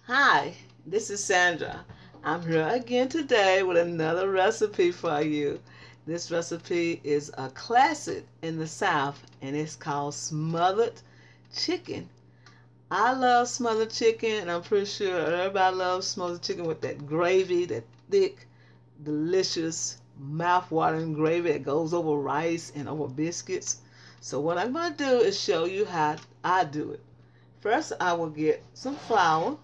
Hi, this is Sandra. I'm here again today with another recipe for you. This recipe is a classic in the South and it's called smothered chicken. I love smothered chicken and I'm pretty sure everybody loves smothered chicken with that gravy, that thick, delicious, mouth-watering gravy that goes over rice and over biscuits. So what I'm going to do is show you how I do it. First, I will get some flour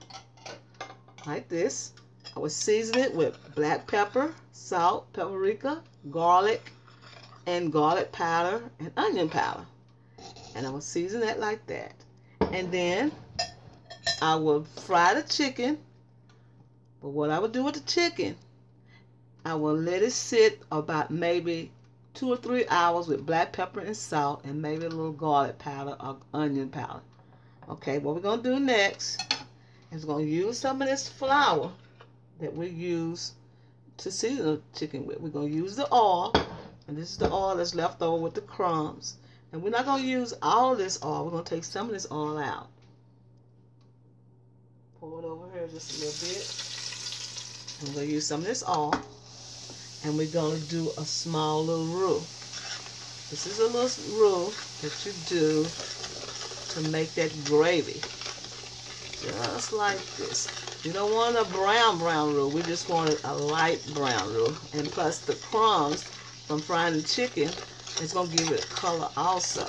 like this. I will season it with black pepper, salt, paprika, garlic, and garlic powder and onion powder. And I will season that like that. And then I will fry the chicken. But what I will do with the chicken, I will let it sit about maybe 2 or 3 hours with black pepper and salt and maybe a little garlic powder or onion powder. Okay, what we're going to do next is going to use some of this flour that we use to season the chicken with. We're going to use the oil, and this is the oil that's left over with the crumbs. And we're not going to use all this oil. We're going to take some of this oil out. Pour it over here just a little bit. And we're going to use some of this oil, and we're going to do a small little roux. This is a little roux that you do to make that gravy. Just like this. You don't want a brown roux. We just want a light brown roux. And plus the crumbs from frying the chicken is going to give it a color also.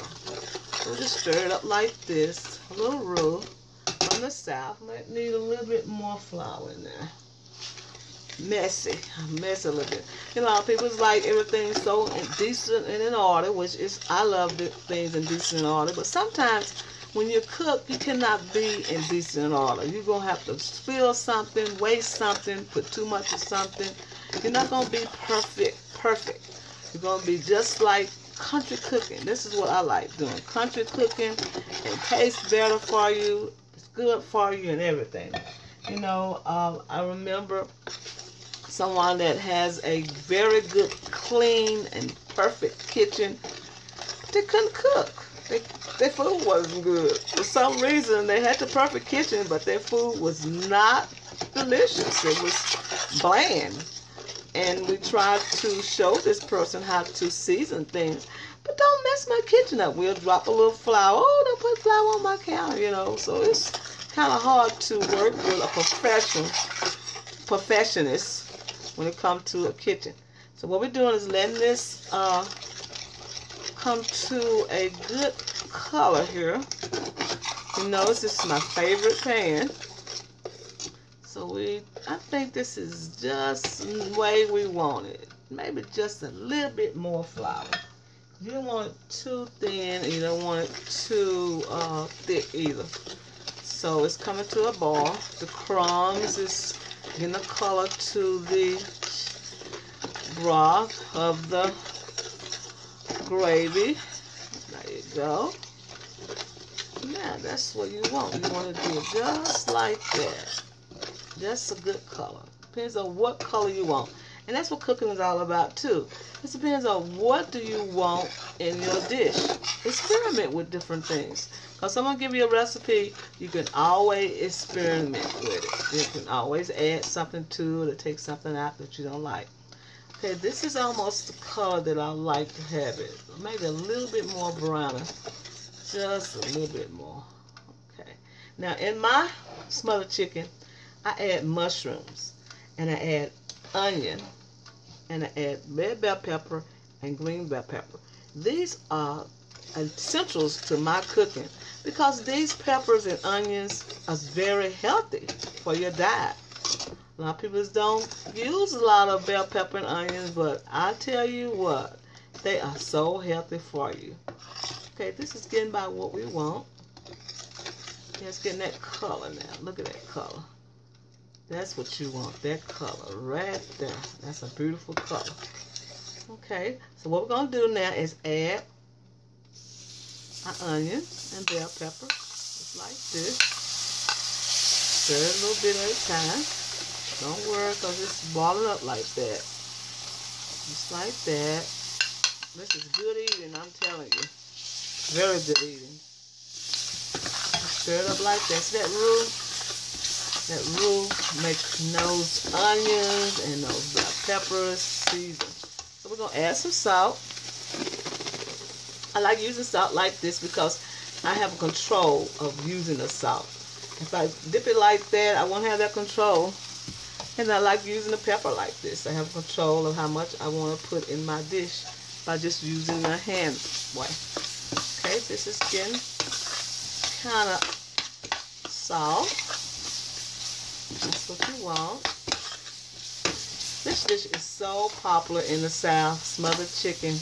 So just stir it up like this. A little roux from the South. Might need a little bit more flour in there. Messy a little bit. You know, people's like everything so decent and in order, which is, I love the things in decent and order, but sometimes when you cook, you cannot be in decent order. You're going to have to spill something, waste something, put too much of something. You're not going to be perfect. You're going to be just like country cooking. This is what I like doing. Country cooking. It tastes better for you. It's good for you and everything. You know, I remember someone that has a very good, clean, and perfect kitchen. But they couldn't cook. Their food wasn't good. For some reason, they had the perfect kitchen, but their food was not delicious. It was bland. And we tried to show this person how to season things. But don't mess my kitchen up. We'll drop a little flour. Oh, don't put flour on my counter, you know. So it's kind of hard to work with a perfectionist when it comes to a kitchen. So what we're doing is letting this come to a good color here. You notice this is my favorite pan. So I think this is just the way we want it. Maybe just a little bit more flour. You don't want it too thin and you don't want it too thick either. So it's coming to a ball. The crumbs is getting a color to the broth of the gravy. There you go. Now that's what you want. You want to do it just like that. That's a good color. Depends on what color you want. And that's what cooking is all about too. It depends on what do you want in your dish. Experiment with different things. Because someone give you a recipe, you can always experiment with it. You can always add something to it or take something out that you don't like. Okay, this is almost the color that I like to have it. Maybe a little bit more browner. Just a little bit more. Okay. Now, in my smothered chicken, I add mushrooms. And I add onion. And I add red bell pepper and green bell pepper. These are essentials to my cooking because these peppers and onions are very healthy for your diet. A lot of people don't use a lot of bell pepper and onions, but I tell you what, they are so healthy for you. Okay, this is getting by what we want. Yeah, it's getting that color now. Look at that color. That's what you want, that color right there. That's a beautiful color. Okay, so what we're going to do now is add our onion and bell pepper, just like this. Stir it a little bit at a time. Don't worry, because it's boiling up like that. Just like that. This is good eating, I'm telling you. Very good eating. Stir it up like that. See that roux? That roux makes those onions and those black peppers seasoned. So we're going to add some salt. I like using salt like this because I have control of using the salt. If I dip it like that, I won't have that control. And I like using the pepper like this. I have control of how much I want to put in my dish by just using my hand way. Okay, this is getting kind of soft. That's what you want. This dish is so popular in the South, smothered chicken.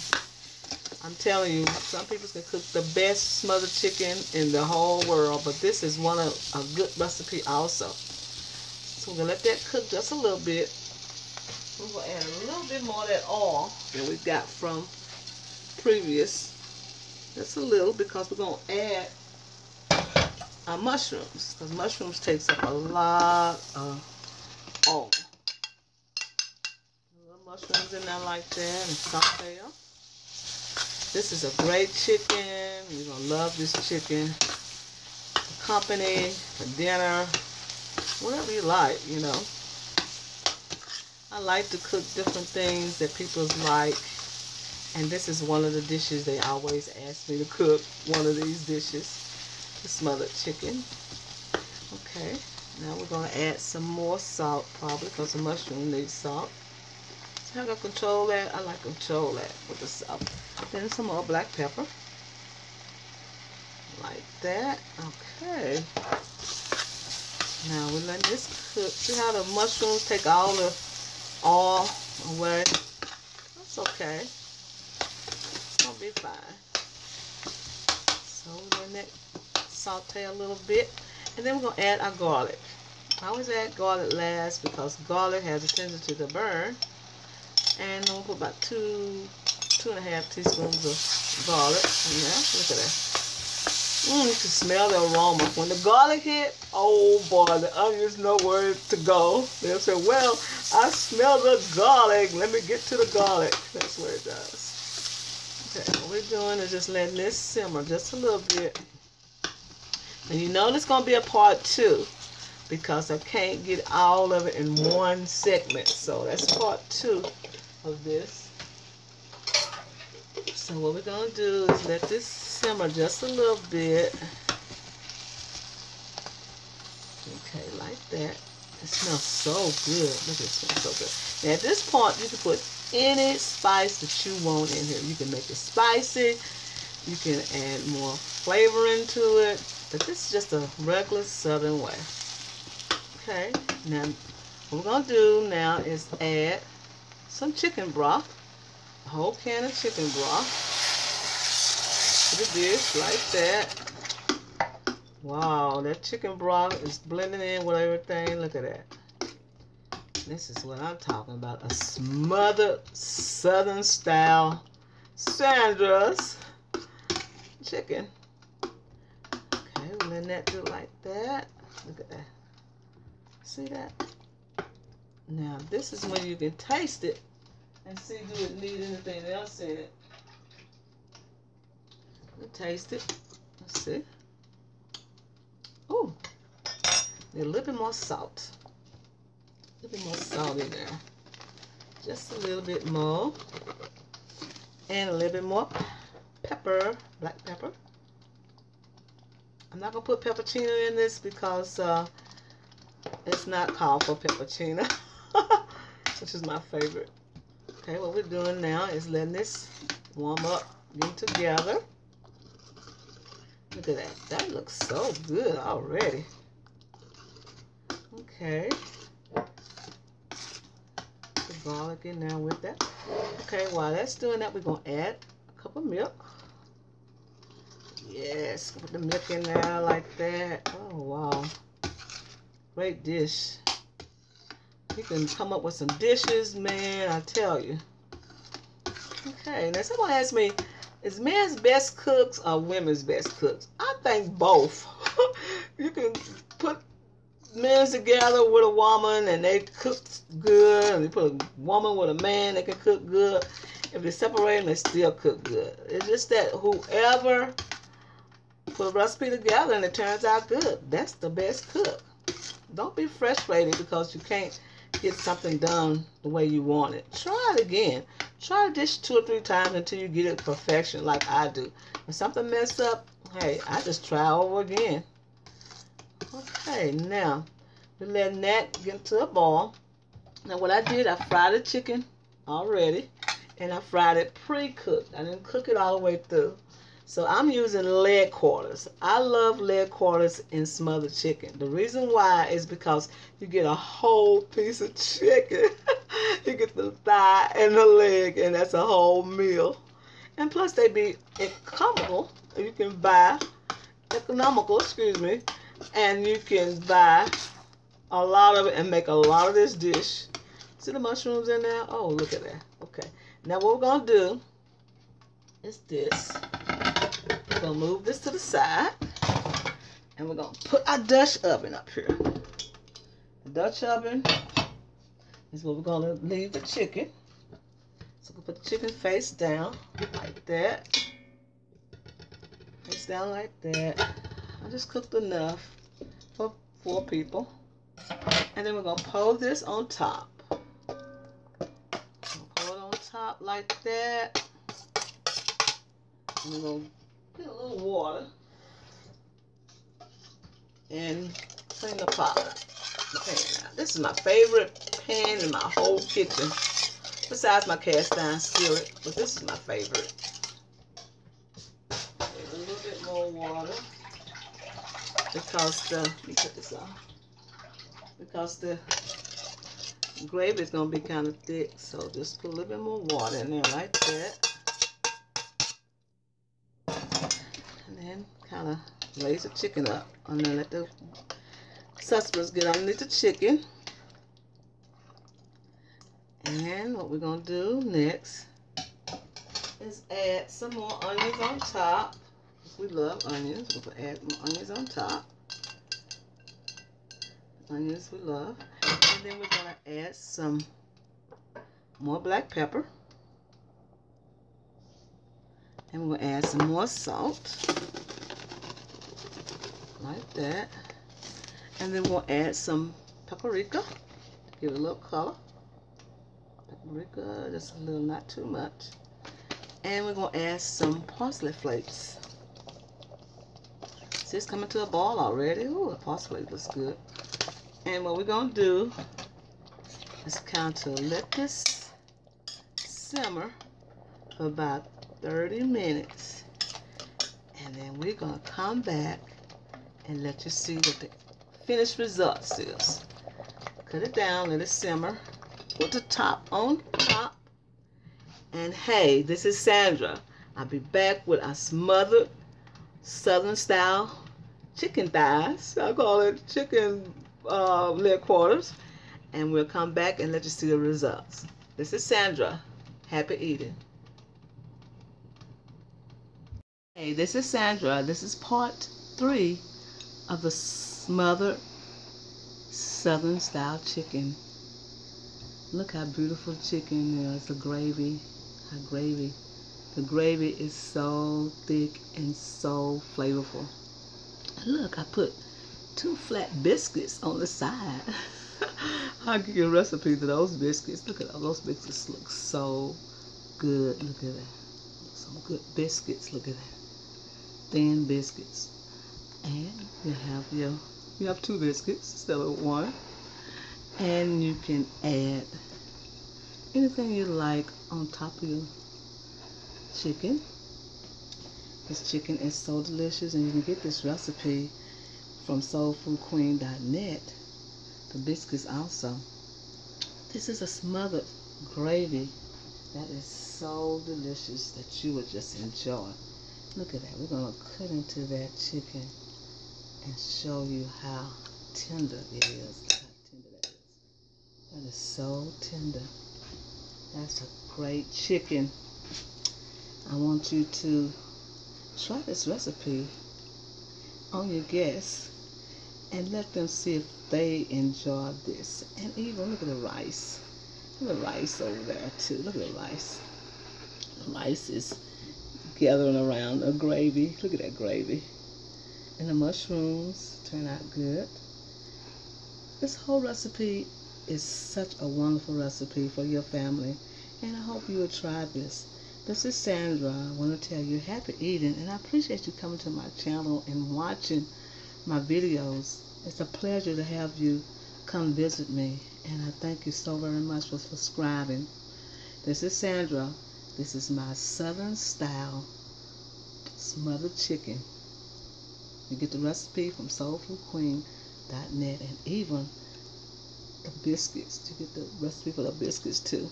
I'm telling you, some people can cook the best smothered chicken in the whole world, but this is one of a good recipe also. So we're going to let that cook just a little bit. We're going to add a little bit more of that oil that we got from previous. Just a little, because we're going to add our mushrooms, because mushrooms takes up a lot of oil. A little mushrooms in there like that and saute them. This is a great chicken. You're going to love this chicken for company, for dinner, whatever you like, you know. I like to cook different things that people like, and this is one of the dishes they always ask me to cook, one of these dishes, the smothered chicken. Okay, now we're going to add some more salt probably, because the mushroom needs salt. So I got to control that. I like to control that with the salt. Then some more black pepper. Like that. Okay. Now we let this cook. See how the mushrooms take all the oil away? That's okay. It's gonna be fine. So we're gonna let saute a little bit, and then we're gonna add our garlic. I always add garlic last because garlic has a tendency to burn. And I'm gonna put about 2.5 teaspoons of garlic in there. Look at that. You can smell the aroma. When the garlic hit, oh boy, the onions know where to go. They'll say, well, I smell the garlic. Let me get to the garlic. That's where it does. Okay, what we're doing is just letting this simmer just a little bit. And you know there's going to be a part 2 because I can't get all of it in one segment. So that's part 2 of this. So what we're going to do is let this simmer just a little bit. Okay, like that. It smells so good. Look at it, smells so good. Now at this point, you can put any spice that you want in here. You can make it spicy. You can add more flavor into it. But this is just a regular Southern way. Okay, now what we're going to do now is add some chicken broth. A whole can of chicken broth. To the dish like that. Wow, that chicken broth is blending in with everything. Look at that. This is what I'm talking about. A smothered Southern style Sandra's chicken. Okay, we're letting that do like that. Look at that. See that? Now this is when you can taste it and see do it need anything else in it. Taste it. Let's see. Oh, need a little bit more salt. A little bit more salt in there. Just a little bit more. And a little bit more pepper, black pepper. I'm not going to put peppercino in this because it's not called for peppercino, which is my favorite. Okay, what we're doing now is letting this warm up, get together. Look at that. That looks so good already. Okay. Put the garlic in there with that. Okay, while that's doing that, we're going to add a cup of milk. Yes, put the milk in there like that. Oh, wow. Great dish. You can come up with some dishes, man, I tell you. Okay, now someone asked me, is men's best cooks or women's best cooks? I think both. You can put men together with a woman and they cook good, and you put a woman with a man that can cook good. If they separate them, they still cook good. It's just that whoever put a recipe together and it turns out good, that's the best cook. Don't be frustrated because you can't get something done the way you want it. Try it again. Try the dish 2 or 3 times until you get it perfection like I do. If something messed up, hey, I just try over again. Okay, now we're letting that get into a boil. Now what I did, I fried the chicken already, and I fried it pre-cooked. I didn't cook it all the way through. So I'm using leg quarters. I love leg quarters in smothered chicken. The reason why is because you get a whole piece of chicken. You get the thigh and the leg, and that's a whole meal. And plus they be economical. You can buy, and you can buy a lot of it and make a lot of this dish. See the mushrooms in there? Oh, look at that. Okay. Now what we're going to do is this. We're going to move this to the side. And we're going to put our Dutch oven up here. The Dutch oven is where we're going to leave the chicken. So we'll put the chicken face down like that. Face down like that. I just cooked enough for 4 people. And then we're going to pour this on top. Pour it on top like that. And we're going to get a little water and clean the pot. Okay, now, this is my favorite pan in my whole kitchen. Besides my cast iron skillet, but this is my favorite. There's a little bit more water because let me cut this off. Because the gravy is going to be kind of thick, so just put a little bit more water in there like that. And then kind of raise the chicken up. And then let the suspenders get underneath the chicken. And what we're going to do next is add some more onions on top. We love onions. We'll add more onions on top. Onions we love. And then we're going to add some more black pepper. And we're going to add some more salt. Like that. And then we'll add some paprika to give it a little color. Paprika, just a little, not too much. And we're going to add some parsley flakes. See, it's coming to a boil already. Ooh, the parsley looks good. And what we're going to do is kind of let this simmer for about 30 minutes. And then we're going to come back and let you see what the finished results is. Cut it down, let it simmer. Put the top on top. And hey, this is Sandra. I'll be back with our smothered Southern style chicken thighs. I call it chicken leg quarters. And we'll come back and let you see the results. This is Sandra. Happy eating. Hey, this is Sandra. This is part 3 of the smothered Southern style chicken. Look how beautiful chicken is. The gravy. The gravy is so thick and so flavorful. Look, I put 2 flat biscuits on the side. I'll give you a recipe to those biscuits. Look at those biscuits. Look so good. Look at that. Some good biscuits. Look at that. Thin biscuits. And you have 2 biscuits instead of 1. And you can add anything you like on top of your chicken. This chicken is so delicious, and you can get this recipe from soulfoodqueen.net. The biscuits also. This is a smothered gravy that is so delicious that you would just enjoy. Look at that. We're going to cut into that chicken and show you how tender it is. Look how tender that is. That is so tender. That's a great chicken. I want you to try this recipe on your guests and let them see if they enjoy this. And even look at the rice. Look at the rice over there too. Look at the rice. The rice is gathering around the gravy. Look at that gravy. And the mushrooms turn out good. This whole recipe is such a wonderful recipe for your family, and I hope you will try this. This is Sandra. I want to tell you happy eating, and I appreciate you coming to my channel and watching my videos. It's a pleasure to have you come visit me, and I thank you so very much for subscribing. This is Sandra. This is my Southern style smothered chicken. You get the recipe from soulfoodqueen.net, and even the biscuits. You get the recipe for the biscuits too.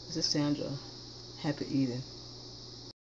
This is Sandra. Happy eating.